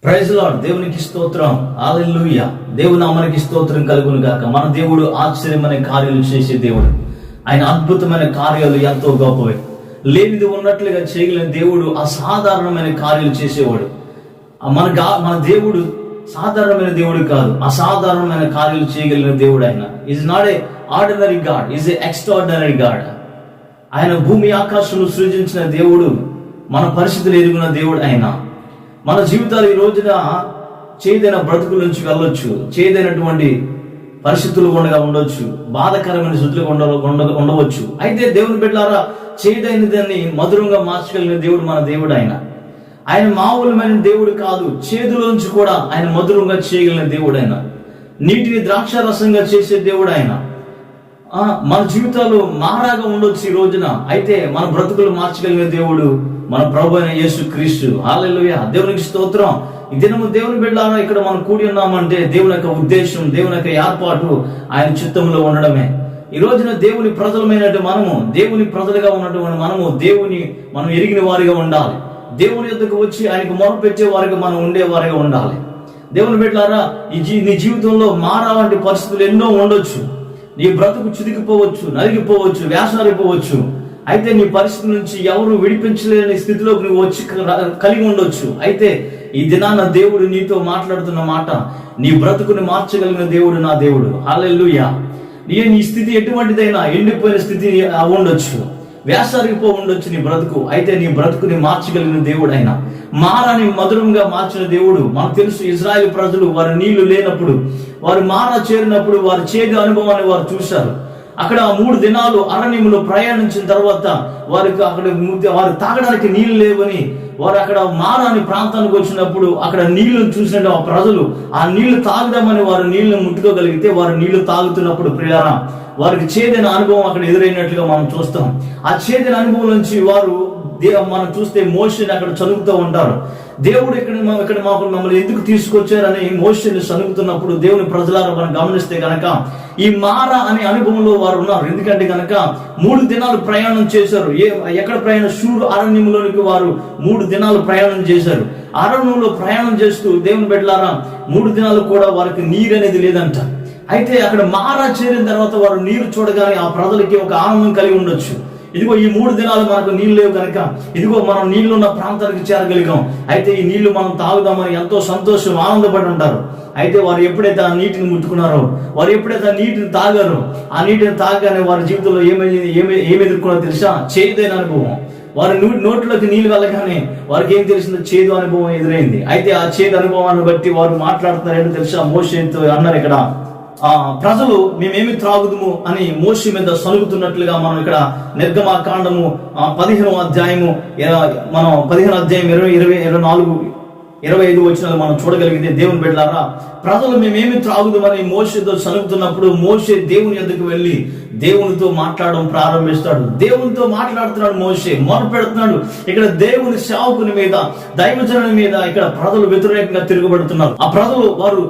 Praise lord. దేవునికి స్తోత్రం. హల్లెలూయా. దేవుని నామానికి స్తోత్రం కలుగును గాక. మన దేవుడు ఆశ్చర్యమైన కార్యాలు చేసే దేవుడు. ఆయన అద్భుతమైన కార్యాలు ఎంతో గొప్పవి. లేనిది ఉన్నట్లుగా చేయగలిగిన దేవుడు అసాధారణమైన కార్యాలు చేసేవాడు. మన దేవుడు సాధారణమైన దేవుడు కాదు, అసాధారణమైన కార్యాలు చేయగలిగిన దేవుడు. ఆయన is not a ordinary God, is a extraordinary God. ఆయన భూమి ఆకాశంలో సృజించిన దేవుడు, మన పరిస్థితులు ఎరుగున్న దేవుడు. ఆయన మన జీవితాలు ఈ రోజున చేదైన బ్రతుకుల నుంచి వెళ్ళొచ్చు, చేదైనటువంటి పరిస్థితులు ఉండవచ్చు, బాధకరమైన స్థితులు ఉండవచ్చు. అయితే దేవుని బిడ్డలారా, చేదైన దాన్ని మధురంగా మార్చగలిగిన దేవుడు మన దేవుడు. ఆయన మామూలమైన దేవుడు కాదు, చేదులోంచి కూడా ఆయన మధురంగా చేయగలిగిన దేవుడు. ఆయన నీటిని ద్రాక్షారసంగా చేసే దేవుడు. ఆయన మన జీవితాలు మారాగా ఉండొచ్చు ఈ రోజున, అయితే మన బ్రతుకులు మార్చగలిగిన దేవుడు మన ప్రభు అయిన యేసు క్రీస్తు. హల్లెలూయా. దేవునికి స్తోత్రం. ఈ దినము దేవుని బిడ్డలారా, ఇక్కడ మనం కూడి ఉన్నామంటే దేవుని యొక్క ఉద్దేశం, దేవుని యొక్క ఏర్పాటు ఆయన చిత్తంలో ఉండడమే. ఈ రోజున దేవుని ప్రజలమైనట్టు మనము, దేవుని ప్రజలుగా ఉన్నటువంటి మనం ఎరిగిన వారిగా ఉండాలి. దేవుని యొద్దకు వచ్చి ఆయనకు మొరపెట్టే వారిగా మనం ఉండేవారిగా ఉండాలి. దేవుని బిడ్డలారా, నీ జీవితంలో మారాలంటే పరిస్థితులు ఎన్నో ఉండొచ్చు. నీ బ్రతుకు చిదికిపోవచ్చు, నలిగిపోవచ్చు, వేసారిపోవచ్చు. అయితే నీ పరిస్థితి నుంచి ఎవరు విడిపించలేని స్థితిలోకి నువ్వు వచ్చి కలిగి ఉండొచ్చు. అయితే ఈ దినాన దేవుడు నీతో మాట్లాడుతున్న మాట, నీ బ్రతుకుని మార్చగలిగిన దేవుడు నా దేవుడు. హల్లెలూయా. నీ స్థితి ఎటువంటిదైనా, ఎండిపోయిన స్థితి ఉండొచ్చు, వేసరిగిపో ఉండొచ్చు నీ బ్రతుకు. అయితే నీ బ్రతుకుని మార్చగలిగిన దేవుడు ఆయన. మారాని మధురంగా మార్చిన దేవుడు. మనకు తెలుసు, ఇజ్రాయేల్ ప్రజలు వారి నీళ్లు లేనప్పుడు, వారు మారా చేరినప్పుడు వారి చేదు అనుభవాన్ని వారు చూశారు. అక్కడ 3 దినాలు అరణ్యంలో ప్రయాణించిన తర్వాత వారు తాగడానికి నీళ్లు లేవని వారు అక్కడ మారాని ప్రాంతానికి వచ్చినప్పుడు అక్కడ నీళ్లను చూసిన ఆ ప్రజలు ఆ నీళ్లు తాగుదామని వారు నీళ్లను ముట్టుకోగలిగితే, వారు నీళ్లు తాగుతున్నప్పుడు ప్రియారా వారికి చేదైన అనుభవం అక్కడ ఎదురైనట్లుగా మనం చూస్తాం. ఆ చేదైన అనుభవం నుంచి మనం చూస్తే మోషేని అక్కడ చదువుతూ ఉంటారు. దేవుడు ఇక్కడ మమ్మల్ని ఎందుకు తీసుకొచ్చారని మోషేని చదువుతున్నప్పుడు దేవుని ప్రజలారా మనం గమనిస్తే గనక ఈ మారా అనే అనుభవంలో వారు ఉన్నారు. ఎందుకంటే గనక 3 దినాలు ప్రయాణం చేశారు. ఎక్కడ ప్రయాణం? షూరు అరణ్యంలోనికి వారు 3 దినాలు ప్రయాణం చేశారు. అరణ్యంలో ప్రయాణం చేస్తూ దేవుని బిడ్డలారా 3 దినాలు కూడా వారికి నీరు అనేది లేదంట. అయితే అక్కడ మారా చేరిన తర్వాత వారు నీరు చూడగానే ఆ ప్రజలకి ఒక ఆనందం కలిగి ఉండొచ్చు. ఇదిగో ఈ 3 దినాలు మనకు నీళ్లు లేవు కనుక ఇదిగో మనం నీళ్లున్న ప్రాంతానికి చేరగలిగాం. అయితే ఈ నీళ్లు మనం తాగుదామని ఎంతో సంతోషం, ఆనందపడి ఉంటారు. అయితే వారు ఎప్పుడైతే ఆ నీటిని ముట్టుకున్నారో, వారు ఎప్పుడైతే ఆ నీటిని తాగారో, ఆ నీటిని తాగానే వారి జీవితంలో ఏమి ఎదుర్కొన్నారో తెలుసా? చేదైన అనుభవం. వారి నోట్లోకి నీళ్ళు వెళ్ళగానే వారికి ఏం తెలిసిందో? చేదు అనుభవం ఎదురైంది. అయితే ఆ చేదు అనుభవాన్ని బట్టి వారు మాట్లాడుతున్నారేంటో తెలుసా? మోషేతో అన్నారు ఇక్కడ, ప్రజలు మేమేమి త్రాగుదుము అని మోషే మీద సనుగుతున్నట్లుగా మనం ఇక్కడ నిర్గమకాండము 15వ అధ్యాయము మనం 15వ అధ్యాయం 24, 25 వచనాలు మనం చూడగలిగితే దేవుని బిడ్డలారా, ప్రజలు మేమేమి త్రాగుదామని మోషేతో సనుగుతున్నప్పుడు మోషే దేవుని యొద్దకు వెళ్ళి దేవునితో మాట్లాడడం ప్రారంభిస్తాడు. దేవునితో మాట్లాడుతున్నాడు మోషే, మొరపెడుతున్నాడు. ఇక్కడ దేవుని సేవకుని మీద, దైవజనుని మీద ఇక్కడ ప్రజలు వ్యతిరేకంగా తిరగబడుతున్నారు. ఆ ప్రజలు వారు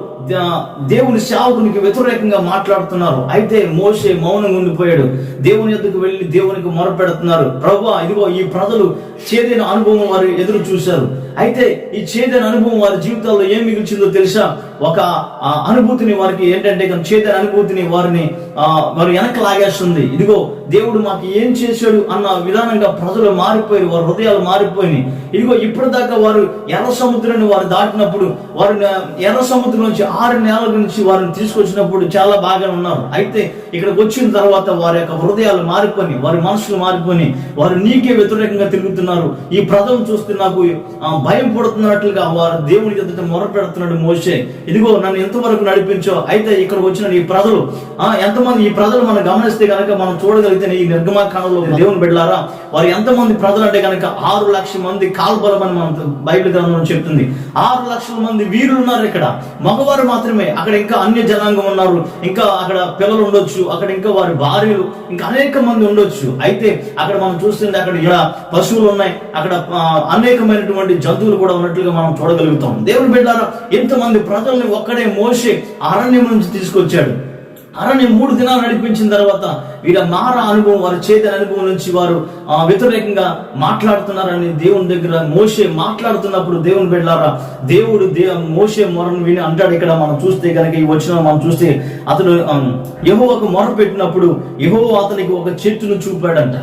దేవుని సేవకునికి వ్యతిరేకంగా మాట్లాడుతున్నారు. అయితే మోషే మౌనంగా ఉండిపోయాడు. దేవుని యొద్దకు వెళ్ళి దేవునికి మొరపెడుతున్నారు. ప్రభువా, ఇదిగో ఈ ప్రజలు చేదైన అనుభవం వారు ఎదురు చూశారు. అయితే ఈ చేదైన అనుభవం వారి జీవితాల్లో ఏం మిగిల్చిందో తెలుసా? ఒక అనుభూతిని వారికి ఏంటంటే చేదైన అనుభూతిని వారు వెనక్కి లాగేస్తుంది. ఇదిగో దేవుడు మాకు ఏం చేశాడు అన్న విధానంగా ప్రజలు మారిపోయి, వారి హృదయాలు మారిపోయినాయి. ఇదిగో ఇప్పటిదాకా వారు ఎర్ర సముద్రాన్ని వారు దాటినప్పుడు, వారు ఎర్ర సముద్రం నుంచి 6 నెలల నుంచి వారిని తీసుకొచ్చినప్పుడు చాలా బాగా ఉన్నారు. అయితే ఇక్కడికి వచ్చిన తర్వాత వారి యొక్క హృదయాలు మారిపోయి, వారి మనసులు మారిపోయి, వారు నీకే వ్యతిరేకంగా తిరుగుతున్నారు. ఈ ప్రజలను చూస్తే నాకు భయం పడుతున్నట్లుగా వారు దేవుని ఎదుట మొరపెడుతున్నాడు మోషే. ఇదిగో నన్ను ఎంతవరకు నడిపించో. అయితే ఇక్కడ వచ్చిన ఈ ప్రజలు ఎంతమంది, ఈ ప్రజలు మనం గమనిస్తే కనుక మనం చూడగలిగితే ఈ నిర్గమకాండలో దేవుని బిడ్డలారా వారు ఎంతమంది ప్రజలు అంటే కనుక 6 లక్షల మంది కాల్బలం అని మనం బైబిల్ గ్రంథంలో చెప్తుంది. 6 లక్షల మంది వీరులు ఉన్నారు ఇక్కడ, మగవారు మాత్రమే. అక్కడ ఇంకా అన్య జనాంగం ఉన్నారు, ఇంకా అక్కడ పిల్లలు ఉండొచ్చు, అక్కడ ఇంకా వారి భార్యలు, ఇంకా అనేక మంది ఉండొచ్చు. అయితే అక్కడ మనం చూస్తుంటే అక్కడ ఇలా పశువులు ఉన్నాయి, అక్కడ అనేకమైనటువంటి జంతువులు కూడా ఉన్నట్లుగా మనం చూడగలుగుతాం. దేవుని బిడ్డలారా, ఎంతమంది ప్రజల్ని ఒక్కడే మోషే అరణ్యం నుంచి తీసుకొచ్చాడు. అరణ్యం 3 దినాలు నడిపించిన తర్వాత వీళ్ళ మారా అనుభవం, వారి చేతన అనుభవం నుంచి వారు వ్యతిరేకంగా మాట్లాడుతున్నారని దేవుని దగ్గర మోషే మాట్లాడుతున్నప్పుడు దేవుని బిడ్డలారా, దేవుడు మోషే మొరను విని అంటాడు. ఇక్కడ మనం చూస్తే కనుక ఈ వచనం మనం చూస్తే అతడు యెహోవాకు మొర పెట్టినప్పుడు యెహోవా అతనికి ఒక చెట్టును చూపాడంట.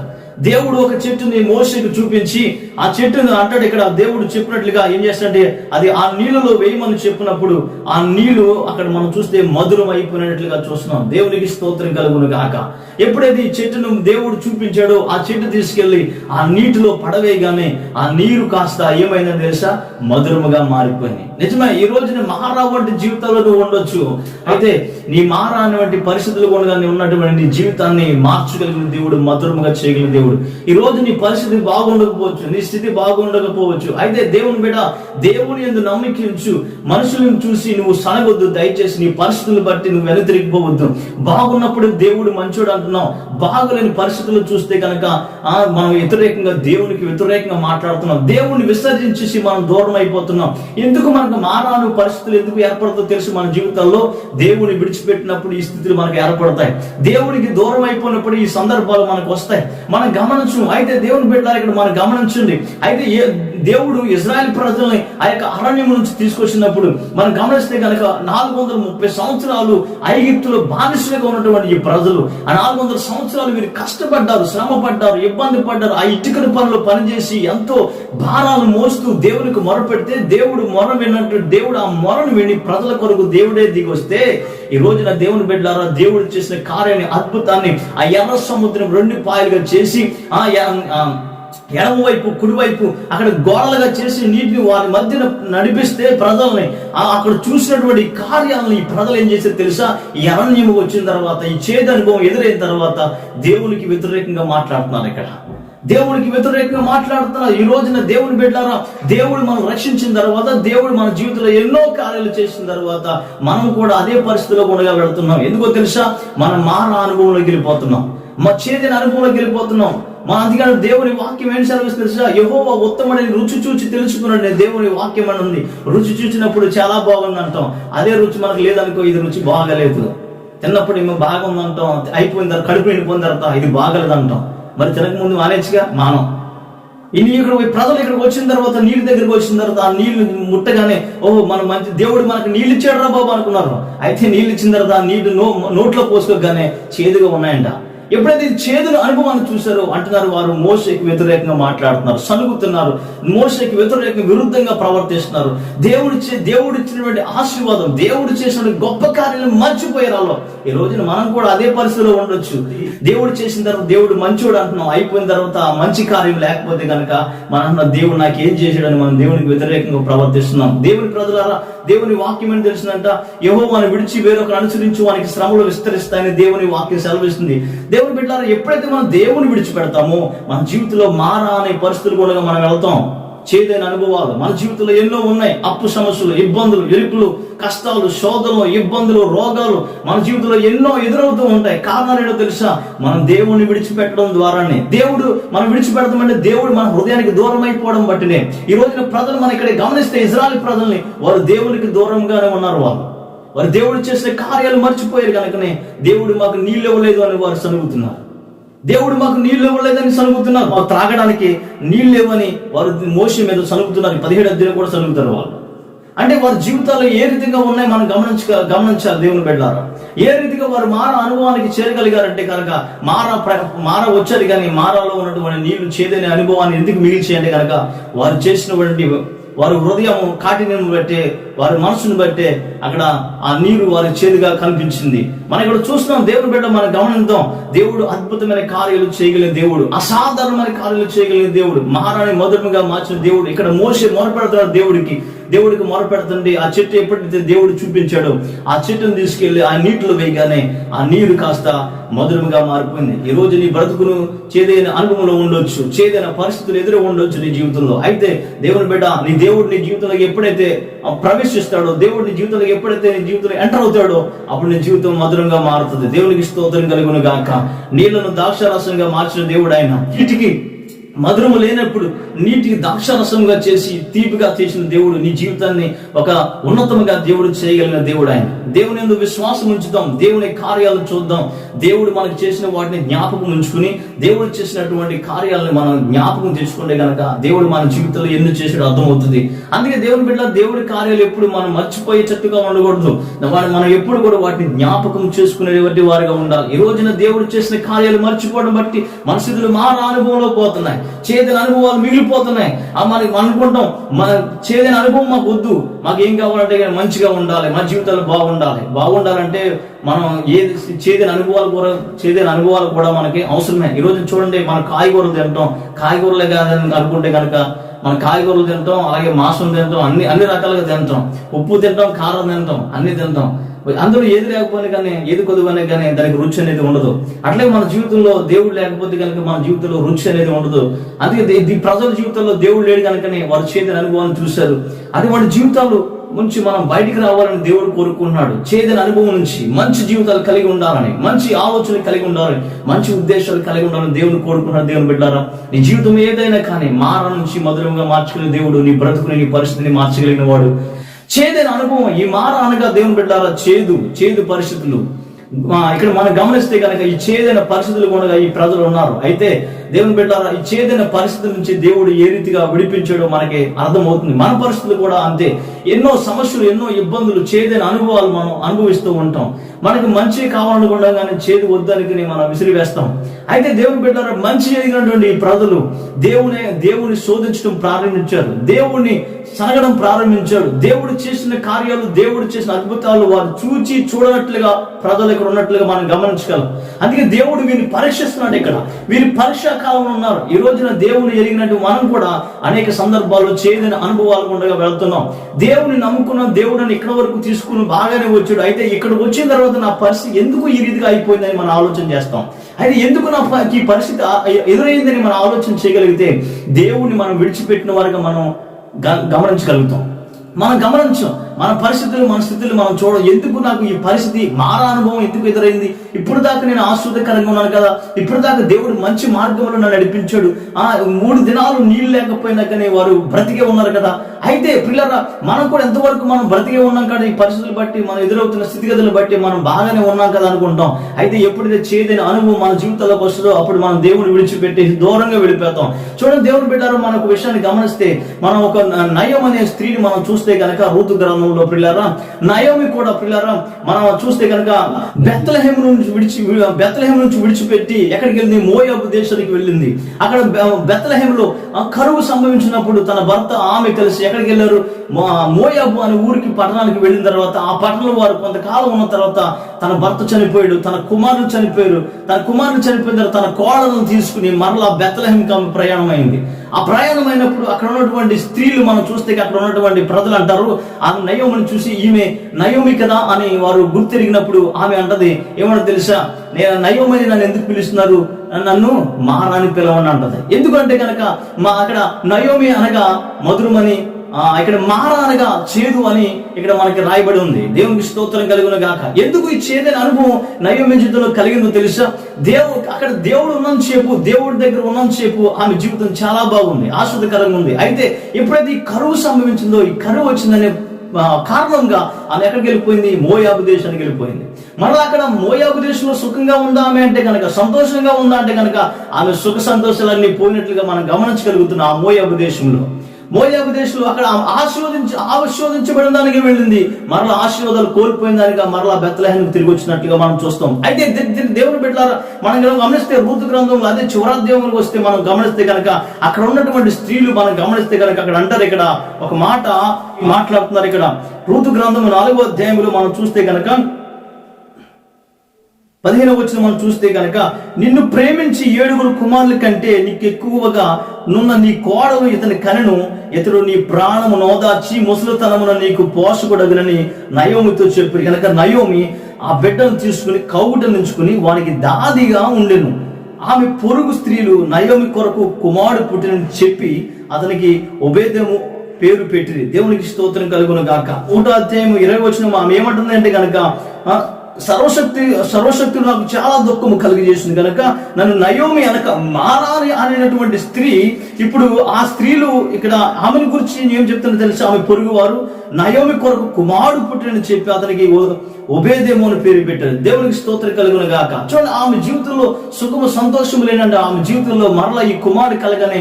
దేవుడు ఒక చెట్టుని మోషేకు చూపించి ఆ చెట్టును అంటాడు. ఇక్కడ దేవుడు చెప్పినట్లుగా ఏం చేస్తాడంటే అది ఆ నీళ్ళలో వేయమని చెప్పినప్పుడు ఆ నీళ్లు అక్కడ మనం చూస్తే మధురం అయిపోయినట్లుగా చూస్తున్నాం. దేవునికి స్తోత్రం కలుగును గాక. ఎప్పుడైతే ఈ చెట్టును దేవుడు చూపించాడో ఆ చెట్టు తీసుకెళ్లి ఆ నీటిలో పడవేయగానే ఆ నీరు కాస్త ఏమైందని తెలుసా, మధురముగా మారిపోయింది. నిజమే, ఈ రోజున మారా వంటి జీవితాల్లో నువ్వు ఉండొచ్చు. అయితే నీ మారా అనేటువంటి పరిస్థితులు కూడా ఉన్నటువంటి నీ జీవితాన్ని మార్చగలిగిన దేవుడు, మధురముగా చేయగలిగిన దేవుడు. ఈ రోజు నీ పరిస్థితి బాగుండకపోవచ్చు, నీ స్థితి బాగుండకపోవచ్చు. అయితే దేవుని బిడ్డ, దేవుని యందు నమ్మకించు. మనుషులను చూసి నువ్వు సనగొద్దు. దయచేసి నీ పరిస్థితులను బట్టి నువ్వు వెనుతిరిగిపోవద్దు. బాగున్నప్పుడు దేవుడు మంచోడు అంటున్నావు, బాగులేని పరిస్థితులు చూస్తే కనుక మనం దేవునికి వ్యతిరేకంగా మాట్లాడుతున్నాం. దేవుని విసర్జించేసి మనం దూరం అయిపోతున్నాం. ఎందుకు మనకు మారాను పరిస్థితులు ఎందుకు ఏర్పడుతుందో తెలుసు. మన జీవితాల్లో దేవుని విడిచిపెట్టినప్పుడు ఈ స్థితులు మనకు ఏర్పడతాయి. దేవునికి దూరం అయిపోయినప్పుడు ఈ సందర్భాలు మనకు వస్తాయి. మనం గమనించు. అయితే దేవుని బిడ్డలారా, ఇక్కడ మనం గమనించండి. అయితే దేవుడు ఇజ్రాయెల్ ప్రజల్ని ఆ యొక్క అరణ్యం నుంచి తీసుకొచ్చినప్పుడు మనం గమనిస్తే కనుక 430 సంవత్సరాలు ఐగుప్తులో బానిసలుగా ఉన్నటువంటి ఈ ప్రజలు ఆ 400 సంవత్సరాలు వీరు కష్టపడ్డారు, శ్రమ పడ్డారు, ఇబ్బంది పడ్డారు. ఆ ఇటుకల పనులు పనిచేసి ఎంతో భారాలు మోస్తూ దేవునికి మొర పెడితే దేవుడు మొర విన్నట్టు దేవుడు ఆ మొరను విని ప్రజల కొరకు దేవుడే దిగొస్తే ఈ రోజున దేవుని బిడ్డలారా, దేవుడు చేసిన కార్యాన్ని, అద్భుతాన్ని ఆ ఎర్ర సముద్రం 2 పాయలుగా చేసి ఎడమ వైపు కుడివైపు అక్కడ గోడలుగా చేసి నీటిని వారి మధ్యన నడిపిస్తే ప్రజల్ని అక్కడ చూసినటువంటి కార్యాలను ఈ ప్రజలు ఏం చేశారు తెలుసా, ఈ అరణ్యము వచ్చిన తర్వాత, ఈ చేదు అనుభవం ఎదురైన తర్వాత దేవునికి వ్యతిరేకంగా మాట్లాడుతున్నారు. ఇక్కడ దేవునికి వ్యతిరేకంగా మాట్లాడుతున్నారు. ఈ రోజున దేవుని బిడ్డలారా, దేవుడు మనం రక్షించిన తర్వాత, దేవుడు మన జీవితంలో ఎన్నో కార్యాలు చేసిన తర్వాత మనం కూడా అదే పరిస్థితిలో కూడా వెళ్తున్నాం. ఎందుకో తెలుసా, మనం మారా అనుభవంలోకి వెళ్ళిపోతున్నాం, మా చేదిన అనుభవంలోకి వెళ్ళిపోతున్నాం. మన అందుకని దేవుని వాక్యం ఏం సెలవిస్తుంది తెలుసా, యెహోవా ఉత్తముడని రుచి చూచి తెలుసుకున్నాడు. దేవుని వాక్యం అని ఉంది. రుచి చూచినప్పుడు చాలా బాగుంది అంటాం. అదే రుచి మనకు లేదనుకో, ఇది రుచి బాగాలేదు. తిన్నప్పుడు ఏమో బాగుంది అంటాం, అయిపోయిన తర్వాత కడుపు నిండిపోయిన తర్వాత ఇది బాగలేదు అంటాం. మరి తినక ముందు మానేచ్చుగా మానం. ప్రజలు ఇక్కడికి వచ్చిన తర్వాత, నీళ్ళ దగ్గరికి వచ్చిన తర్వాత ఆ నీళ్లు ముట్టగానే ఓహో మనం మంచి దేవుడు మనకు నీళ్ళు ఇచ్చాడు రా బాబు అనుకున్నారు. అయితే నీళ్ళు ఇచ్చిన తర్వాత ఆ నీళ్లు నోట్లో పోసుకోగానే చేదుగా ఉన్నాయంట. ఎప్పుడైతే చేదుల అనుభవాన్ని చూశారో అంటున్నారు, వారు మోషేకి వ్యతిరేకంగా మాట్లాడుతున్నారు, సనుగుతున్నారు, మోషేకి వ్యతిరేకంగా విరుద్ధంగా ప్రవర్తిస్తున్నారు. దేవుడు ఇచ్చినటువంటి ఆశీర్వాదం, దేవుడు చేసిన గొప్ప కార్యాలను మర్చిపోయారు. ఈ రోజున మనం కూడా అదే పరిస్థితిలో ఉండొచ్చు. దేవుడు చేసిన తర్వాత దేవుడు మంచోడు అంటున్నాం, అయిపోయిన తర్వాత ఆ మంచి కార్యం లేకపోతే కనుక మనం దేవుడు నాకు ఏం చేశాడని మనం దేవునికి వ్యతిరేకంగా ప్రవర్తిస్తున్నాం. దేవుని ప్రజలారా, దేవుని వాక్యం అని తెలిసిందంట, యెహోవాను విడిచి వేరొకరు అనుసరించి వానికి శ్రమలు విస్తరిస్తాయని దేవుని వాక్యం సెలవిస్తుంది. దేవుని బిడ్డలారా, ఎప్పుడైతే మనం దేవుని విడిచిపెడతామో మన జీవితంలో మారా అనే పరిస్థితులు కూడా మనం వెళ్తాం. చేదైన అనుభవాలు మన జీవితంలో ఎన్నో ఉన్నాయి. అప్పు సమస్యలు, ఇబ్బందులు, ఇరుకులు, కష్టాలు, శోధనలు, ఇబ్బందులు, రోగాలు మన జీవితంలో ఎన్నో ఎదురవుతూ ఉంటాయి. కారణాలు ఏంటో తెలుసా, మనం దేవుణ్ణి విడిచిపెట్టడం ద్వారానే. దేవుడు మనం విడిచిపెడతామంటే దేవుడు మన హృదయానికి దూరం అయిపోవడం బట్టినే. ఈ రోజున ప్రజలు మనం ఇక్కడ గమనిస్తే ఇజ్రాయెల్ ప్రజల్ని వారు దేవునికి దూరంగానే ఉన్నారు. వారు దేవుడు చేసిన కార్యాలు మర్చిపోయారు కనుకనే దేవుడు మాకు నీళ్ళు ఇవ్వలేదు అని వారు సనుగుతున్నారు. దేవుడు మాకు నీళ్ళు ఇవ్వలేదని సనుగుతున్నారు. మాకు త్రాగడానికి నీళ్ళు ఇవ్వని వారు మోషే మీద సనుగుతున్నారు. 17 అధ్యాయం కూడా సనుగుతారు వాళ్ళు. అంటే వారి జీవితాల్లో ఏ రీతిగా ఉన్నాయి మనం గమనించాలి. దేవుని బిడ్డలారా, ఏ రీతిగా వారు మారా అనుభవానికి చేరగలిగారంటే కనుక మారా వచ్చారు, కానీ మారాలో ఉన్నటువంటి నీళ్లు చేదనే అనుభవాన్ని ఎందుకు మిగిల్చేయండి కనుక వారు చేసినటువంటి వారి హృదయం కాఠిన్యం బట్టే, వారి మనసును బట్టే అక్కడ ఆ నీరు వారి చేదుగా కనిపించింది. మనం ఇక్కడ చూస్తున్నాం. దేవుని బిడ్డ మనం గమనిద్దాం. దేవుడు అద్భుతమైన కార్యాలు చేయగలిగిన దేవుడు, అసాధారణమైన కార్యాలు చేయగలిగిన దేవుడు, మహారాణి మధురముగా మార్చిన దేవుడు. ఇక్కడ మోషే మొరపెడుతున్నాడు దేవుడికి మొరపెడుతుంటే ఆ చెట్టు ఎప్పుడైతే దేవుడు చూపించాడో ఆ చెట్టును తీసుకెళ్లి ఆ నీటిలో వేయగానే ఆ నీరు కాస్త మధురముగా మారిపోయింది. ఈ రోజు నీ బ్రతుకును చేదైన అనుభవంలో ఉండొచ్చు, చేదైన పరిస్థితులు ఎదురు ఉండొచ్చు నీ జీవితంలో. అయితే దేవుని బిడ్డ, నీ దేవుడు నీ జీవితంలోకి ఎప్పుడైతే ప్రవేశిస్తాడో, దేవుడు నీ జీవితంలోకి ఎప్పుడైతే నీ జీవితంలో ఎంటర్ అవుతాడో అప్పుడు నీ జీవితం మధురంగా మారుతుంది. దేవునికి స్తోత్రం కలుగును గాక. నీళ్లను ద్రాక్షారసంగా మార్చిన దేవుడు ఆయన. వీటికి మధురము లేనప్పుడు నీటికి ద్రాక్షారసంగా చేసి తీపిగా చేసిన దేవుడు నీ జీవితాన్ని ఒక ఉన్నతముగా దేవుడు చేయగలిగిన దేవుడు ఆయన. దేవుని యందు విశ్వాసం ఉంచుదాం, దేవుని కార్యాలను చూద్దాం. దేవుడు మనకు చేసిన వాటిని జ్ఞాపకం ఉంచుకుని దేవుడు చేసినటువంటి కార్యాలను మనం జ్ఞాపకం తెచ్చుకుంటే కనుక దేవుడు మన జీవితంలో ఎన్ని చేసాడో అర్థమవుతుంది. అందుకే దేవుని బిడ్డ దేవుడి కార్యాలు ఎప్పుడు మనం మర్చిపోయేటట్టుగా ఉండకూడదు. మనం ఎప్పుడు కూడా వాటిని జ్ఞాపకం చేసుకునేటువంటి వారిగా ఉండాలి. ఈ రోజున దేవుడు చేసిన కార్యాలు మర్చిపోవడం బట్టి మనసులు మార అనుభవంలో పోతున్నాయి, చేదైన అనుభవాలు మిగిలిపోతున్నాయి. మనకి అనుకుంటాం మన చేదైన అనుభవం మాకు వద్దు, మాకు ఏం కావాలంటే మంచిగా ఉండాలి, మా జీవితాలు బాగుండాలంటే మనం ఏది చేదైన అనుభవాలు కూడా మనకి అవసరమే. ఈ రోజు చూడండి, మన కాయగూరలు తింటాం, కాయగూరలే కాదని అనుకుంటే కనుక మన కాయగూరలు తింటాం, అలాగే మాంసం తింటాం, అన్ని రకాలుగా తింటాం, ఉప్పు తింటాం, కారం తింటాం, అన్ని తింటాం. అందులో ఏది లేకపోయినా కానీ, ఏది కొద్దుగానే కానీ దానికి రుచి అనేది ఉండదు. అట్లాగే మన జీవితంలో దేవుడు లేకపోతే కనుక మన జీవితంలో రుచి అనేది ఉండదు. అందుకే ప్రజల జీవితంలో దేవుడు లేడు కనుకనే వారు చేదైన అనుభవాన్ని చూశారు. అటువంటి జీవితాలు నుంచి మనం బయటికి రావాలని దేవుడు కోరుకుంటున్నాడు. చేదైన అనుభవం నుంచి మంచి జీవితాలు కలిగి ఉండాలని, మంచి ఆలోచన కలిగి ఉండాలని, మంచి ఉద్దేశాలు కలిగి ఉండాలని దేవుడు కోరుకుంటున్నాడు. దేవుని బిడ్డారా, నీ జీవితం ఏదైనా కానీ మార నుంచి మధురంగా మార్చుకునే దేవుడు నీ బ్రతుకుని, నీ పరిస్థితిని మార్చగలిగిన వాడు. చేదైన అనుభవం, ఈ మార అనగా దేవుని బిడ్డారా చేదు పరిస్థితులు. ఇక్కడ మనం గమనిస్తే కనుక ఈ చేదైన పరిస్థితులు కూడా ఈ ప్రజలు ఉన్నారు. అయితే దేవుని బిడ్డారా, ఈ చేదైన పరిస్థితుల నుంచి దేవుడు ఏ రీతిగా విడిపించాడో మనకి అర్థమవుతుంది. మన పరిస్థితులు కూడా అంతే. ఎన్నో సమస్యలు, ఎన్నో ఇబ్బందులు, చేదైన అనుభవాలు మనం అనుభవిస్తూ ఉంటాం. మనకి మంచి కావాలనుకుండా కానీ చేదు వద్దానికి మనం విసిరివేస్తాం. అయితే దేవుని బిడ్డారా, మంచి జరిగినటువంటి ఈ ప్రజలు దేవుని శోధించడం ప్రారంభించారు, దేవుణ్ణి సనగడం ప్రారంభించాడు. దేవుడు చేసిన కార్యాలు, దేవుడు చేసిన అద్భుతాలు వారు చూడనట్లుగా ప్రజలు ఇక్కడ ఉన్నట్లుగా మనం గమనించగలం. అందుకే దేవుడు వీరిని పరీక్షిస్తున్నాడు. ఇక్కడ వీరి పరీక్షా కాలంలో ఉన్నారు. ఈ రోజున దేవుని ఎరిగినట్టు మనం కూడా అనేక సందర్భాల్లో చేదైన అనుభవాలు ఉండగా వెళ్తున్నాం. దేవుని నమ్ముకున్నాం, దేవుడిని ఇక్కడ వరకు తీసుకుని బాగానే వచ్చాడు. అయితే ఇక్కడ వచ్చిన తర్వాత నా పరిస్థితి ఎందుకు ఈ రీతిగా అయిపోయిందని మనం ఆలోచన చేస్తాం. అయితే ఎందుకు ఈ పరిస్థితి ఎదురైందని మనం ఆలోచన చేయగలిగితే దేవుణ్ణి మనం విడిచిపెట్టిన వారిగా మనం గమనించగలుగుతాం. మనం గమనించాం మన పరిస్థితులు, మన స్థితులు మనం చూడం. ఎందుకు నాకు ఈ పరిస్థితి, మారా అనుభవం ఎందుకు ఎదురైంది? ఇప్పుడు దాకా నేను ఆశ్చర్యకరంగా ఉన్నాను కదా, ఇప్పుడు దాకా దేవుడు మంచి మార్గంలో నన్ను నడిపించాడు. 3 దినాలు నీళ్ళు లేకపోయినా కానీ వారు బ్రతికే ఉన్నారు కదా. అయితే పిల్లరా, మనం కూడా ఎంతవరకు మనం బ్రతికే ఉన్నాం కదా, ఈ పరిస్థితులు బట్టి, మనం ఎదురవుతున్న స్థితిగతులు బట్టి మనం బాగానే ఉన్నాం కదా అనుకుంటాం. అయితే ఎప్పుడైతే చేదైన అనుభవం మన జీవితాల్లోకి వస్తుందో అప్పుడు మనం దేవుడిని విడిచిపెట్టేసి దూరంగా వెళ్ళిపోతాం. చూడండి దేవుని బిడ్డారు, మన ఒక విషయాన్ని గమనిస్తే, మనం ఒక నయోమి అనే స్త్రీని మనం చూస్తే కనుక రూతు గ్రంథంలో పిల్లరా, నయోమి కూడా పిల్లరా మనం చూస్తే కనుక బెత్లెహేము నుంచి విడిచిపెట్టి ఎక్కడికి వెళ్ళింది? మోయాబు దేశానికి వెళ్ళింది. అక్కడ బెత్లెహేములో కరువు సంభవించినప్పుడు తన భర్త ఆమె కలిసి ఎక్కడికి వెళ్ళారు? మోయాబు అనే ఊరికి, పట్టణానికి వెళ్ళిన తర్వాత ఆ పట్టణంలో వారు కొంతకాలం ఉన్న తర్వాత తన భర్త చనిపోయాడు, తన కుమారుడు చనిపోయారు. తన కుమారుడు చనిపోయిన తర్వాత తన కోడలను తీసుకుని మరలా బెత్లెహేముకి ప్రయాణం అయింది. ఆ ప్రయాణం అయినప్పుడు అక్కడ ఉన్నటువంటి స్త్రీలు మనం చూస్తే అక్కడ ఉన్నటువంటి ప్రజలు అంటారు, ఆ నయోమిని చూసి ఈమె నయోమి కదా అని వారు గుర్తిరిగినప్పుడు ఆమె అంటది, ఏమన్నా తెలుసా, నేను నయోమిని నన్ను ఎందుకు పిలుస్తున్నారు? నన్ను మారాని పిలవని అంటది. ఎందుకంటే కనుక అక్కడ నయోమి అనగా మధురమని, ఇక్కడ మారా అనగా చేదు అని ఇక్కడ మనకి రాయబడి ఉంది. దేవునికి స్తోత్రం కలుగును గాక. ఎందుకు ఈ చేదైన అనుభవం నయోమి జీవితంలో కలిగిందో తెలుసా? అక్కడ దేవుడు ఉన్నంతసేపు, దేవుడి దగ్గర ఉన్నంతసేపు ఆమె జీవితం చాలా బాగుంది, ఆశ్చర్యకరంగా ఉంది. అయితే ఎప్పుడైతే ఈ కరువు సంభవించిందో, ఈ కరువు వచ్చిందనే కారణంగా ఆమె ఎక్కడికి వెళ్ళిపోయింది? మోయాబు దేశానికి వెళ్ళిపోయింది. మరలా అక్కడ మోయాబు దేశంలో సుఖంగా ఉందా ఆమె అంటే కనుక, సంతోషంగా ఉందా అంటే కనుక, ఆమె సుఖ సంతోషాలన్నీ పోయినట్లుగా మనం గమనించగలుగుతున్నాం. ఆ మోయాబు దేశంలో అక్కడ ఆశీర్వదించబడిన దానికి వెళ్ళింది, మరలా ఆశీర్వాదాలు కోల్పోయిన దానిగా మరలా బెత్లెహేముకు తిరిగి వచ్చినట్లుగా మనం చూస్తాం. అయితే దేవుని బిడ్డలారా, మనం గమనిస్తే రూతు గ్రంథంలో అదే చివరాధ్యాయంలోకి వస్తే మనం గమనిస్తే కనుక అక్కడ ఉన్నటువంటి స్త్రీలు మనం గమనిస్తే కనుక అక్కడ అంటారు, ఇక్కడ ఒక మాట మాట్లాడుతున్నారు. ఇక్కడ రూతు గ్రంథం 4వ అధ్యాయంలో మనం చూస్తే కనుక 15వ వచనం మనం చూస్తే కనుక, నిన్ను ప్రేమించి 7 కుమారుల కంటే నీకు ఎక్కువగా నున్న నీ కోడలు ఇతని కనెను, ఇతడు నీ ప్రాణము నోదార్చి ముసలితనమున నీకు పోషకుడగునని నయోమితో చెప్పారు. కనుక నయోమి ఆ బిడ్డను తీసుకుని కౌగుటనుంచుకుని వానికి దాదిగా ఉండెను. ఆమె పొరుగు స్త్రీలు నయోమి కొరకు కుమారుడు పుట్టినని చెప్పి అతనికి ఒబేదెము పేరు పెట్టిరి. దేవునికి స్తోత్రం కలుగును గాక. 1వ అధ్యాయం 20వ వచనం ఆమె ఏమంటుంది అంటే కనుక, సర్వశక్తి నాకు చాలా దుఃఖము కలిగజేసింది కనుక నన్ను నయోమి అనక మారాలి అనేటువంటి స్త్రీ, ఇప్పుడు ఆ స్త్రీలు ఇక్కడ ఆమెను గురించి ఏం చెప్తున్నా తెలుసా? ఆమె పొరుగువారు నయోమి కొరకు కుమారుడు పుట్టినని చెప్పి అతనికి ఒబేదేము అని పేరు పెట్టారు. దేవునికి స్తోత్రం కలుగును గాక. చూడండి, ఆమె జీవితంలో సుఖము సంతోషము లేనంటే ఆమె జీవితంలో మరలా ఈ కుమారుడు కలగనే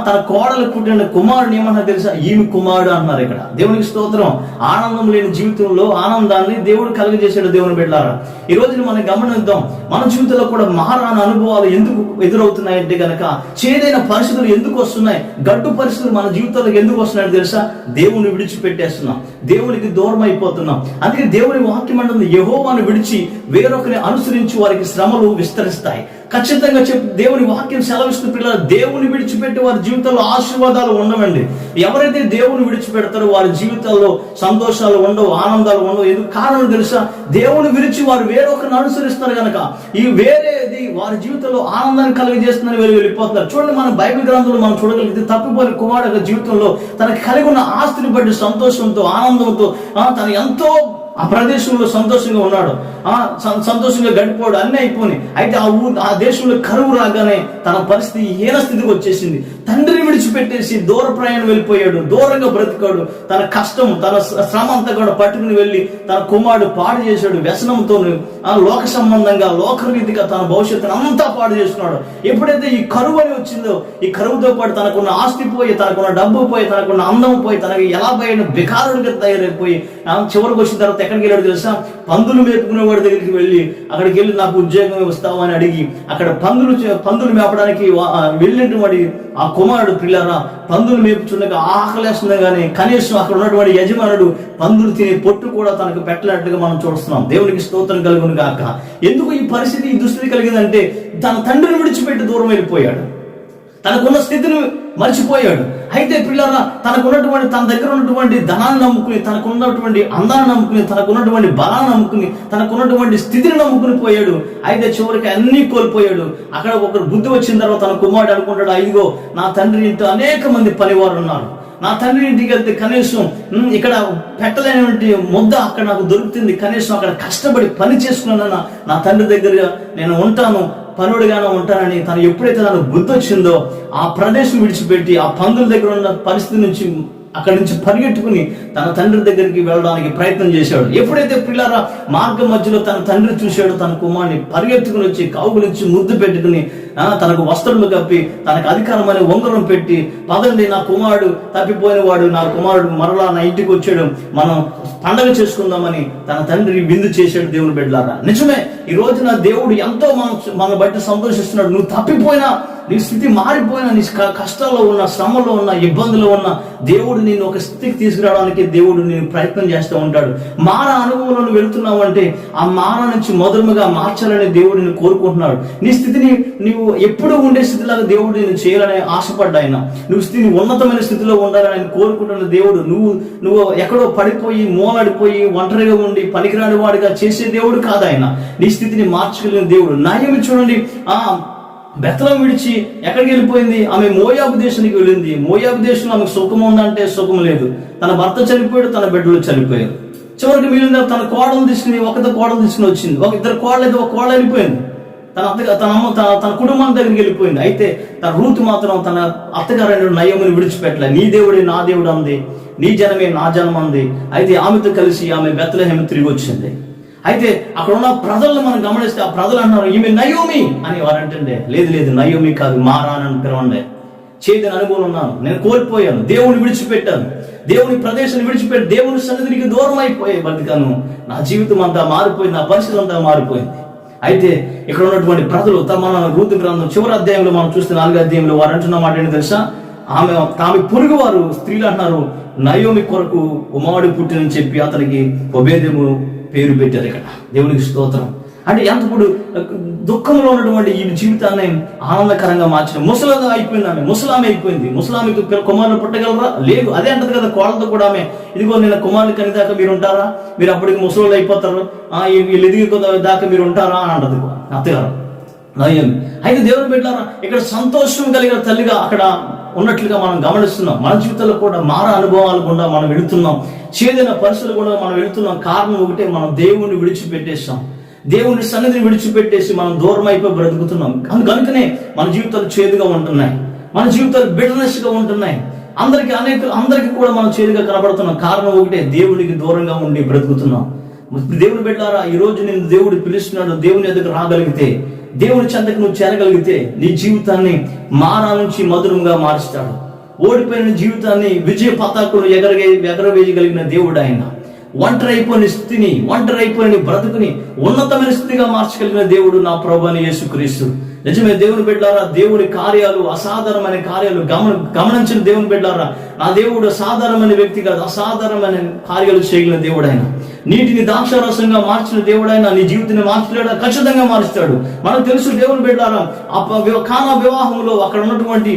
తన కోడలు పుట్టిన కుమారుడు ఏమన్నా తెలుసా? ఈమె కుమారుడు అన్నారు ఇక్కడ. దేవునికి స్తోత్రం. ఆనందం లేని జీవితంలో ఆనందాన్ని దేవుడు కలుగజేసాడు. దేవుని బిడ్డలారా, ఈ రోజున మనం గమనిద్దాం, మన జీవితంలో కూడా మారాని అనుభవాలు ఎందుకు ఎదురవుతున్నాయంటే గనక చేదైన పరిస్థితులు ఎందుకు వస్తున్నాయి, గడ్డు పరిస్థితులు మన జీవితాలకు ఎందుకు వస్తున్నాయో తెలుసా? దేవుని విడిచిపెట్టేస్తున్నాం, దేవునికి దూరం అయిపోతున్నాం. అందుకే దేవుని వాక్యం అంటుంది, యెహోవాను విడిచి వేరొకరిని అనుసరించి వారికి శ్రమలు విస్తరిస్తాయి. ఖచ్చితంగా దేవుని వాక్యం సెలవిస్తున్న పిల్లలు, దేవుని విడిచిపెట్టి వారి జీవితంలో ఆశీర్వాదాలు ఉండవండి. ఎవరైతే దేవుని విడిచిపెడతారో వారి జీవితాల్లో సంతోషాలు ఉండవు, ఆనందాలు ఉండవు. ఎందుకు కారణం తెలుసా? దేవుని విడిచి వారు వేరొకరిని అనుసరిస్తారు కనుక ఈ వేరేది వారి జీవితంలో ఆనందాన్ని కలిగజేస్తుందని వెళ్ళిపోతున్నారు. చూడండి, మన బైబిల్ గ్రంథంలో మనం చూడగలిగితే తప్పిపోయిన కుమారుడు జీవితంలో తనకు కలిగి ఉన్న ఆస్తిని బట్టి సంతోషంతో ఆనందంతో తను ఎంతో ఆ ప్రదేశంలో సంతోషంగా ఉన్నాడు, సంతోషంగా గడిపోయాడు, అన్నీ అయిపోయి. అయితే ఆ దేశంలో కరువు రాగానే తన పరిస్థితి హీన స్థితికి వచ్చేసింది. తండ్రిని విడిచిపెట్టేసి దూర ప్రయాణం వెళ్ళిపోయాడు, దూరంగా బ్రతికాడు. తన కష్టం, తన శ్రమ అంతా కూడా పట్టుకుని వెళ్ళి తన కుమారుడు పాడు చేశాడు. వ్యసనంతో లోక సంబంధంగా లోకరీతిగా తన భవిష్యత్తును అంతా పాడు చేస్తున్నాడు. ఎప్పుడైతే ఈ కరువు అని వచ్చిందో, ఈ కరువుతో పాటు తనకున్న ఆస్తి పోయి, తనకున్న డబ్బు పోయి, తనకున్న అందం పోయి, తనకి ఎలా పోయిన బికారుడిగా తయారైపోయి చివరికి వచ్చిన తర్వాత ఎక్కడికి వెళ్ళాడు తెలుసా? పందులు మేపుకునే వాడి దగ్గరికి వెళ్ళి అక్కడికి వెళ్ళి నాకు ఉద్యోగం ఇస్తావా అని అడిగి అక్కడ పందులు మేపడానికి వెళ్ళినటువంటి ఆ కుమారుడు పిల్లరా పందులు మేపుచుండగా ఆకలేస్తున్నా కానీ కనీసం అక్కడ ఉన్నటువంటి యజమానుడు పందులు తినే పొట్టు కూడా తనకు పెట్టలేట్టుగా మనం చూస్తున్నాం. దేవునికి స్తోత్రం కలుగును గాక. ఎందుకు ఈ పరిస్థితి, ఈ దుస్థితి కలిగిందంటే తన తండ్రిని విడిచిపెట్టి దూరం వెళ్ళిపోయాడు, తనకున్న స్థితిని మర్చిపోయాడు. అయితే పిల్లరా తనకున్నటువంటి తన దగ్గర ఉన్నటువంటి ధనాన్ని నమ్ముకుని, తనకున్నటువంటి అందాన్ని నమ్ముకుని, తనకున్నటువంటి బలాన్ని నమ్ముకుని, తనకున్నటువంటి స్థితిని నమ్ముకుని పోయాడు. అయితే చివరికి అన్ని కోల్పోయాడు. అక్కడ ఒకరు బుద్ధి వచ్చిన తర్వాత తన కుమారుడు అనుకుంటాడు, ఇదిగో నా తండ్రి ఇంట్లో అనేక మంది పనివారు ఉన్నారు, నా తండ్రి ఇంటికి వెళ్తే కనీసం ఇక్కడ పెట్టలేనటువంటి ముద్ద అక్కడ నాకు దొరుకుతుంది, కనీసం అక్కడ కష్టపడి పని చేసుకున్నానన్నా నా తండ్రి దగ్గర నేను ఉంటాను, పనుడిగానే ఉంటానని తను ఎప్పుడైతే తనకు బుద్ధి వచ్చిందో ఆ ప్రదేశం విడిచిపెట్టి ఆ పందుల దగ్గర ఉన్న పరిస్థితి నుంచి అక్కడి నుంచి పరిగెట్టుకుని తన తండ్రి దగ్గరికి వెళ్ళడానికి ప్రయత్నం చేశాడు. ఎప్పుడైతే పిల్లరా మార్గం మధ్యలో తన తండ్రి చూశాడు, తన కుమారుని పరిగెత్తుకుని వచ్చి కౌగులించి ముద్దు పెట్టుకుని తనకు వస్త్రములు కప్పి తనకు అధికారమైన ఉంగరం పెట్టి, పదండి నా కుమారుడు తప్పిపోయిన వాడు, నా కుమారుడు మరలా నా ఇంటికి వచ్చాడు, మనం పండగ చేసుకుందామని తన తండ్రి విందు చేశాడు. దేవుని బిడ్డలారా, నిజమే ఈ రోజున దేవుడు ఎంతో మన బట్టి సంతోషిస్తున్నాడు. నువ్వు తప్పిపోయినా, నీ స్థితి మారిపోయినా, నీ కష్టాల్లో ఉన్న, శ్రమలో ఉన్న, ఇబ్బందులో ఉన్న, దేవుడు నేను ఒక స్థితికి తీసుకురావడానికి దేవుడు నేను ప్రయత్నం చేస్తూ ఉంటాడు. మారా అనుభవంలో నువ్వు వెళుతున్నావు అంటే ఆ మారా నుంచి మొదలుగా మార్చాలని దేవుడు నేను కోరుకుంటున్నాడు. నీ స్థితిని నీవు ఎప్పుడు ఉండే స్థితిలాగా దేవుడు నేను చేయాలని ఆశపడ్డా. ఆయన నువ్వు స్థితిని ఉన్నతమైన స్థితిలో ఉండాలని ఆయన కోరుకుంటున్న దేవుడు. నువ్వు ఎక్కడో పడిపోయి మూలాడిపోయి ఒంటరిగా ఉండి పనికిరాని వాడిగా చేసే దేవుడు కాదు ఆయన. నీ స్థితిని మార్చగలిగిన దేవుడు. నయమి చూడండి, బెతలం విడిచి ఎక్కడికి వెళ్ళిపోయింది? ఆమె మోయాబు దేశానికి వెళ్ళింది. మోయాబు దేశంలో ఆమెకు సుఖం ఉందంటే సుఖం లేదు. తన భర్త చనిపోయాడు, తన బిడ్డలు చనిపోయారు. చివరికి మిగిలిన తన కోడలు తీసుకుని వచ్చింది. ఇద్దరు కోడలు అయితే ఒక కోడలు వెళ్ళిపోయింది. తన కుటుంబం దగ్గరికి వెళ్ళిపోయింది. అయితే తన రూతు మాత్రం తన అత్తగారైన నయోమిని విడిచిపెట్టలే. నీ దేవుడే నా దేవుడు అంది, నీ జనమే నా జనం అంది. అయితే ఆమెతో కలిసి ఆమె బెత్లెహేము తిరిగి వచ్చింది. అయితే అక్కడ ఉన్న ప్రజలను మనం గమనిస్తే ఆ ప్రజలు అన్నారు, ఈమె నయోమి అని. వారంటే లేదు నయోమి కాదు, మారా అని పిలవండి. చేతిని అనుభవం ఉన్నాను, నేను కోల్పోయాను, దేవుని విడిచిపెట్టాను, దేవుని ప్రదేశాన్ని విడిచిపెట్టి దేవుని సన్నిధికి దూరం అయిపోయి బతికాను. నా జీవితం అంతా మారిపోయింది, నా పరిస్థితి అంతా మారిపోయింది. అయితే ఇక్కడ ఉన్నటువంటి ప్రజలు మన రూతు గ్రంథం చివరి అధ్యాయంలో మనం చూస్తే 4వ అధ్యాయంలో వారు అంటున్న మాట ఏంటి తెలుసా? ఆమె పొరుగు వారు స్త్రీలు అంటున్నారు, నయోమి కొరకు కుమారుడు పుట్టినని చెప్పి అతనికి ఒబేదేము పేరు పెట్టారు. ఇక్కడ దేవునికి స్తోత్రం. అంటే ఎంతప్పుడు దుఃఖంలో ఉన్నటువంటి ఈ జీవితాన్ని ఆనందకరంగా మార్చిన ముసలామె అయిపోయింది. ముసలామెకి కుమారులు పుట్టగలరా? లేదు. అదే అంటది కదా కోళ్ళతో కూడా ఆమె, ఇదిగో నేను కుమారులు కనిదాకా మీరు ఉంటారా, మీరు అప్పటికి ముసలోళ్ళు అయిపోతారు, వీళ్ళు ఎదిగి దాకా మీరు ఉంటారా అని అంటది అత్తగారు నయోమి. అయితే దేవుని బిడ్డలారా, ఇక్కడ సంతోషం కలిగిన తల్లిగా అక్కడ ఉన్నట్లుగా మనం గమనిస్తున్నాం. మన జీవితంలో కూడా మారా అనుభవాలు కూడా మనం వెళుతున్నాం, చేదైన పరిస్థితులు కూడా మనం వెళుతున్నాం. కారణం ఒకటే, మనం దేవుణ్ణి విడిచిపెట్టేస్తాం. దేవుని సన్నిధిని విడిచిపెట్టేసి మనం దూరం అయిపోయి బ్రతుకుతున్నాం. కనుకనే మన జీవితాలు చేదుగా ఉంటున్నాయి, మన జీవితాలు బిటర్నెస్ గా ఉంటున్నాయి. అందరికి కూడా మనం చేదుగా కనబడుతున్నాం. కారణం ఒకటే, దేవునికి దూరంగా ఉండి బ్రతుకుతున్నాం. దేవుని బిడ్డలారా, ఈ రోజు నేను దేవుడు పిలుస్తున్నాడు. దేవుని ఎదుగు రాగలిగితే, దేవుని చెంతకు నువ్వు చేరగలిగితే నీ జీవితాన్ని మారా నుంచి మధురంగా మారుస్తాడు. ఓడిపోయిన జీవితాన్ని విజయ పతాకులు ఎగరవేయగలిగిన దేవుడు ఆయన. ఒంటరి అయిపోయిన బ్రతుకుని ఉన్నతమైన స్థితిగా మార్చగలిగిన దేవుడు నా ప్రభువైన యేసుక్రీస్తు. నిజమే దేవుని బిడ్డలారా, దేవుడి కార్యాలు, అసాధారణమైన కార్యాలు గమనించిన దేవుని బిడ్డలారా, నా దేవుడు సాధారణమైన వ్యక్తి కాదు, అసాధారణమైన కార్యాలు చేయగలిగిన దేవుడు ఆయన. నీటిని ద్రాక్షారసంగా మార్చిన దేవుడైనా నీ జీవితాన్ని మార్చలేడా? ఖచ్చితంగా మారుస్తాడు. మనకు తెలుసు దేవుని బిడ్డలారా, కానా వివాహంలో అక్కడ ఉన్నటువంటి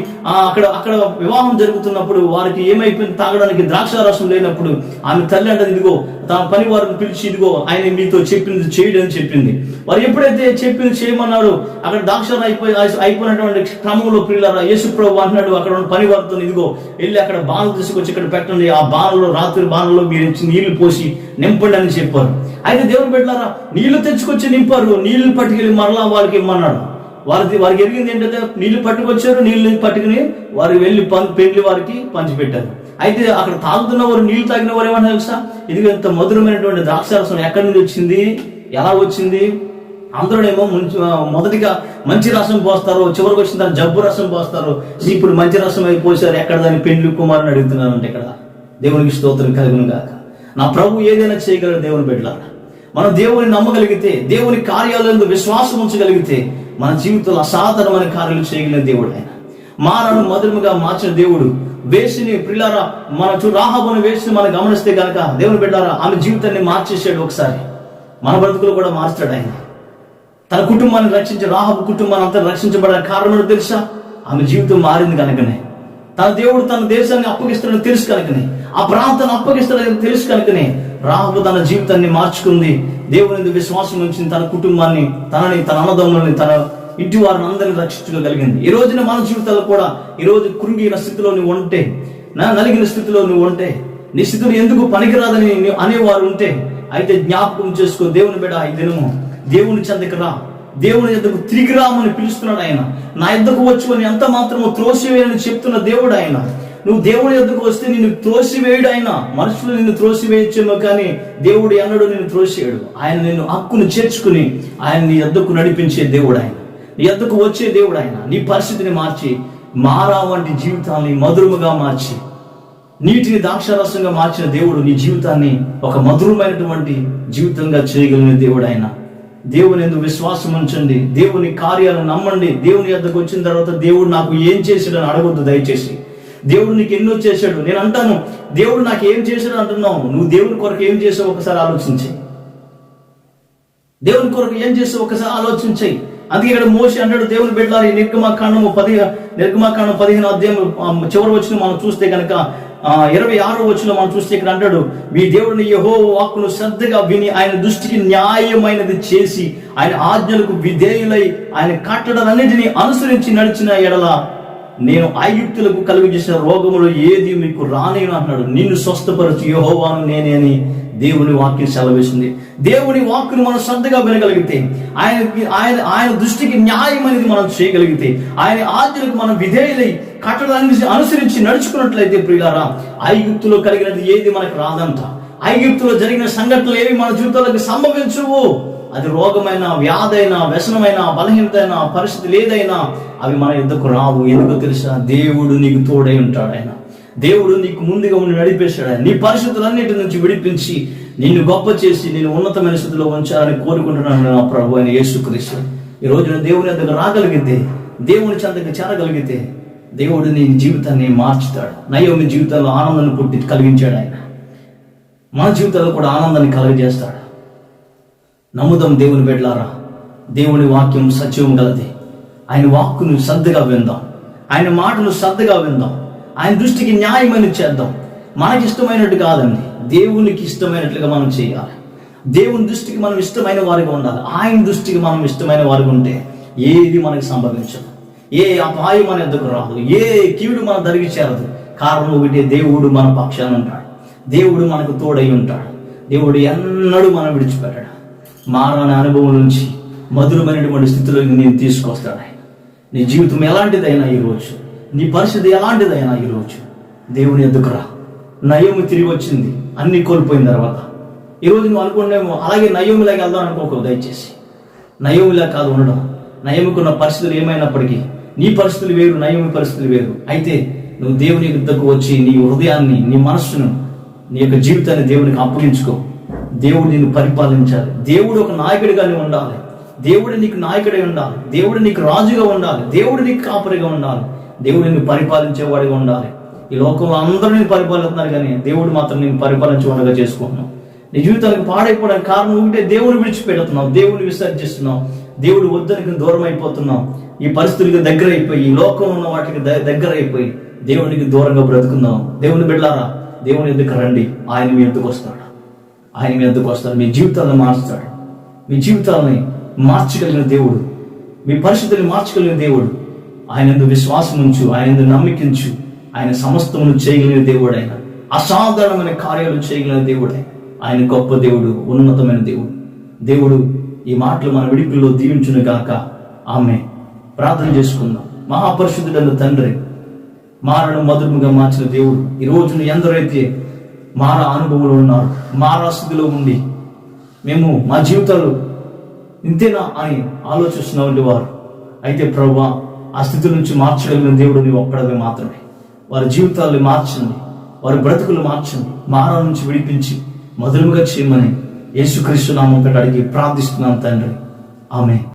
అక్కడ వివాహం జరుగుతున్నప్పుడు వారికి ఏమైపోయింది, తాగడానికి ద్రాక్షారసం లేనప్పుడు ఆమె తల్లి అంటే, ఇదిగో తన పని వారిని పిలిచి, ఇదిగో ఆయన మీతో చెప్పింది చేయడం చెప్పింది. వారు ఎప్పుడైతే చెప్పింది చేయమన్నారో, అక్కడ ద్రాక్ష అయిపోయినటువంటి క్రమంలో పిల్లరా యేసు ప్రభు అంటున్నాడు అక్కడ ఉన్న పని వారితో, ఇదిగో వెళ్ళి అక్కడ బాణలు తీసుకొచ్చి ఇక్కడ పెట్టండి, ఆ బాణలో రాత్రి బాణలో మీరు నీళ్లు పోసి నింపండి అని చెప్పారు. అయితే దేవుని బిడ్డలారా, నీళ్లు తెచ్చుకొచ్చి నింపారు. నీళ్లు పట్టుకెళ్ళి మరలా వాళ్ళకి ఇమ్మన్నాడు. వారికి ఎరిగింది ఏంటంటే, నీళ్లు పట్టుకొచ్చారు, నీళ్లు పట్టుకుని వారికి వెళ్ళి పెళ్లి వారికి పంచిపెట్టారు. అయితే అక్కడ తాగుతున్న వారు, నీళ్లు తాగిన వారు ఏమన్నా తెలుసా, ఇది ఇంత మధురమైనటువంటి ద్రాక్షారసం ఎక్కడి నుంచి వచ్చింది, ఎలా వచ్చింది? అందరూనేమో మొదటిగా మంచి రసం పోస్తారు, చివరికి వచ్చిన దాన్ని జబ్బు రసం పోస్తారు. ఇప్పుడు మంచి రసం అయిపోసారు, ఎక్కడ దాన్ని పెండ్లి కుమారుని అడుగుతున్నారంటే ఇక్కడ. దేవునికి స్తోత్రం కలుగును గాక. నా ప్రభు ఏదైనా చేయగలరు. దేవుని బిడ్డలారా, మనం దేవుని నమ్మగలిగితే, దేవుని కార్యాలయంలో విశ్వాసం ఉంచగలిగితే మన జీవితంలో అసాధారణమైన కార్యాలు చేయగలిగిన దేవుడు ఆయన. మానను మధురముగా మార్చిన దేవుడు. వేసిని ప్రిలారా, మన రాహాబును వేసిని మనం గమనిస్తే కనుక దేవుని బిడ్డలారా, ఆమె జీవితాన్ని మార్చేసాడు. ఒకసారి మన బ్రతుకులు కూడా మార్చాడు ఆయన. తన కుటుంబాన్ని రక్షించి, రాహాబు కుటుంబాన్ని అంతా రక్షించబడడానికి కారణం తెలుసా? ఆమె జీవితం మారింది కనుకనే. తన దేవుడు తన దేశాన్ని అప్పగిస్తాడని తెలుసు కనుకనే, ఆ ప్రాంతాన్ని అప్పగిస్తాడని తెలుసు కనుకనే రాహాబు తన జీవితాన్ని మార్చుకుంది. దేవుని విశ్వాసం ఉంచింది. తన కుటుంబాన్ని, తనని, తన అన్నదమ్ములని, తన ఇంటి వారిని అందరినీ రక్షించగలిగింది. ఈ రోజున మన జీవితాలు కూడా, ఈ రోజు కృంగిన స్థితిలో నువ్వు ఉంటే, నలిగిన స్థితిలో నువ్వు ఉంటే, నీ స్థితిని ఎందుకు పనికిరాదని అనేవారు ఉంటే, అయితే జ్ఞాపకం చేసుకో. దేవుని బిడ్డ, ఈ దినము దేవుని చెంతకు రా, దేవుని యొద్దకు తిరిగి రామని పిలుస్తున్నాడు ఆయన. నా యొద్దకు వచ్చు అని ఎంత మాత్రమో త్రోసివేయని చెప్తున్న దేవుడు ఆయన. నువ్వు దేవుని యొద్దకు వస్తే నిన్ను త్రోసివేయడు ఆయన. మనుషులు నిన్ను త్రోసివేయచ్చేమో కానీ దేవుడు ఎన్నడూ నిన్ను త్రోసివేయడు. ఆయన నిన్ను హక్కును చేర్చుకుని ఆయన నీ యొద్దకు నడిపించే దేవుడు ఆయన. నీ యొద్దకు వచ్చే దేవుడు ఆయన. నీ పరిస్థితిని మార్చి, మారా వంటి జీవితాన్ని మధురముగా మార్చి, నీటిని ద్రాక్షారసంగా మార్చిన దేవుడు నీ జీవితాన్ని ఒక మధురమైనటువంటి జీవితంగా చేయగలిగిన దేవుడు ఆయన. దేవుని యందు విశ్వాసం ఉంచండి, దేవుని కార్యాలను నమ్మండి. దేవుని యొద్దకు వచ్చిన తర్వాత దేవుడు నాకు ఏం చేశాడని అడగొద్దు దయచేసి. దేవుడు నీకు ఎన్నో చేశాడు. నేను అంటాను, దేవుడు నాకు ఏం చేశాడు అంటున్నావు, నువ్వు దేవుని కొరకు ఏం చేసావు ఒకసారి ఆలోచించి. దేవుని కొరకు ఏం చేసావు ఒకసారి ఆలోచించాయి. అందుకే ఇక్కడ మోషే అంటాడు, దేవుని బిడ్డలారా, నిర్గమాకాండం 15 అధ్యాయం చివరి వచ్చిన మనం చూస్తే కనుక 26వ వచనంలో మనం చూస్తే ఇక్కడ అంటాడు, మీ దేవుడిని యెహోవా వాక్కును శ్రద్ధగా విని ఆయన దృష్టికి న్యాయమైనది చేసి ఆయన ఆజ్ఞలకు విధేయులై ఆయన కట్టడలన్నిటినీ అనుసరించి నడిచిన ఎడల నేను ఐగుప్తులకు కలుగజేసిన రోగములు ఏది మీకు రానేను అంటున్నాడు. నిన్ను స్వస్థపరచు యెహోవాను నేనే అని దేవుని వాక్యం సెలవిస్తుంది. దేవుని వాక్కును మనం శ్రద్ధగా వినగలిగితే, ఆయన దృష్టికి న్యాయం అనేది మనం చేయగలిగితే, ఆయన ఆజ్ఞలకు మనం విధేయులై కట్టడాన్ని అనుసరించి నడుచుకున్నట్లయితే ప్రియులారా, ఐగుప్తులో కలిగినది ఏది మనకు రాదంట. ఐగుప్తులో జరిగిన సంఘటనలు ఏవి మన జీవితాలకు సంభవించవు. అది రోగమైన, వ్యాధైనా, వ్యసనమైన, బలహీనతైనా, పరిస్థితులు ఏదైనా అవి మన యుద్ధకు రావు. ఎందుకో తెలుసా? దేవుడు నీకు తోడై ఉంటాడు. ఆయన దేవుడు నీకు ముందుగా ఉండి నడిపేశాడు. ఆయన నీ పరిస్థితులన్నిటి నుంచి విడిపించి నిన్ను గొప్ప చేసి నేను ఉన్నతమైన స్థితిలో ఉంచాలని కోరుకుంటున్నాను నా ప్రభు అయిన యేసుక్రీస్తు. ఈ రోజున దేవుని దగ్గర రాగలిగితే, దేవుని చెంతకు చేరగలిగితే దేవుడు నీ జీవితాన్ని మార్చుతాడు. నయోమి జీవితంలో ఆనందాన్ని కలిగించాడు ఆయన. మన జీవితాల్లో కూడా ఆనందాన్ని కలుగజేస్తాడు. నమ్ముదాం దేవుని బిడ్డలారా, దేవుని వాక్యం సత్యం గలది. ఆయన వాక్కును శ్రద్ధగా విందాం, ఆయన మాటను శ్రద్ధగా విందాం, ఆయన దృష్టికి న్యాయమైన చేద్దాం. మనకి ఇష్టమైనట్టు కాదండి, దేవునికి ఇష్టమైనట్లుగా మనం చేయాలి. దేవుని దృష్టికి మనం ఇష్టమైన వారిగా ఉండాలి. ఆయన దృష్టికి మనం ఇష్టమైన వారిగా ఉంటే ఏది మనకి సంభవించదు, ఏ అపాయం మన ఎద్దకు రాదు, ఏ కీడు మన దరికి చేరదు. కారణం ఒకటే, దేవుడు మన పక్షాన ఉంటాడు, దేవుడు మనకు తోడై ఉంటాడు, దేవుడు ఎన్నడూ మనం విడిచిపెట్టాడు. మారని అనుభవం నుంచి మధురమైనటువంటి స్థితిలోకి నేను తీసుకొస్తాడు ఆయన. నీ జీవితం ఎలాంటిదైనా ఈరోజు, నీ పరిస్థితి ఎలాంటిదైనా ఈరోజు దేవుని ఎద్దుకు రా. నయోమి తిరిగి వచ్చింది అన్ని కోల్పోయిన తర్వాత. ఈరోజు నువ్వు అనుకున్నామో అలాగే నయోమిలాగా వెళ్దాం అనుకోకు. దయచేసి నయోమిలా కాదు ఉండడం. నయోమికున్న పరిస్థితులు ఏమైనప్పటికీ నీ పరిస్థితులు వేరు, నయోమి పరిస్థితులు వేరు. అయితే నువ్వు దేవుని యుద్ధకు వచ్చి నీ హృదయాన్ని, నీ మనస్సును, నీ యొక్క జీవితాన్ని దేవునికి అప్పగించుకో. దేవుడు నిన్ను పరిపాలించాలి. దేవుడు ఒక నాయకుడిగానే ఉండాలి. దేవుడు నీకు నాయకుడై ఉండాలి. దేవుడు నీకు రాజుగా ఉండాలి. దేవుడు నీకు కాపరిగా ఉండాలి. దేవుడు నిన్ను పరిపాలించేవాడిగా ఉండాలి. ఈ లోకంలో అందరూ నేను పరిపాలిస్తున్నారు, కానీ దేవుడు మాత్రం నేను పరిపాలించేవాడిగా చేసుకుంటున్నావు. నీ జీవితానికి పాడైపోవడానికి కారణం ఒకటే, దేవుని విడిచిపెడుతున్నావు, దేవుని విసర్జిస్తున్నావు, దేవుడు వద్దనికి దూరం అయిపోతున్నావు. ఈ పరిస్థితులకు దగ్గర అయిపోయి, ఈ లోకంలో ఉన్న వాటికి దగ్గర అయిపోయి దేవునికి దూరంగా బ్రతుకున్నావు. దేవుని బిడ్డలారా, దేవుని ఎద్దుకు రండి. ఆయన మీ ఎద్దుకు వస్తాడు. ఆయన మీ ఎద్దుకు వస్తాడు. మీ జీవితాలను మార్చుతాడు. మీ జీవితాలని మార్చగలిగిన దేవుడు, మీ పరిస్థితుల్ని మార్చగలిగిన దేవుడు. ఆయన ఎందుకు విశ్వాసం ఉంచు, ఆయన ఎందుకు నమ్మికించు. ఆయన సమస్తమును చేయగలిగిన దేవుడు. ఆయన అసాధారణమైన కార్యాలు చేయగలిగిన దేవుడే. ఆయన గొప్ప దేవుడు, ఉన్నతమైన దేవుడు. దేవుడు ఈ మాటలు మన విడిపిల్లో దీవించును గాక. ఆమె ప్రార్థన చేసుకుందాం. మహాపరిశుద్ధుడైన తండ్రి, మారను మధురముగా మార్చిన దేవుడు, ఈ రోజున ఎందరైతే మార అనుభవంలో ఉన్నారు, మారా స్థితిలో ఉండి మేము మా జీవితాలు ఇంతేనా అని ఆలోచిస్తున్నటువంటి వారు అయితే ప్రభువా, ఆ స్థితి నుంచి మార్చగలిగిన దేవుడు నీవు ఒక్కడవే మాత్రమే. వారి జీవితాలను మార్చండి, వారి బ్రతుకులు మార్చండి, మారా నుంచి విడిపించి మధురముగా చేయమని యేసుక్రీస్తు నామమున అడిగి ప్రార్థిస్తున్నాం తండ్రి. ఆమేన్.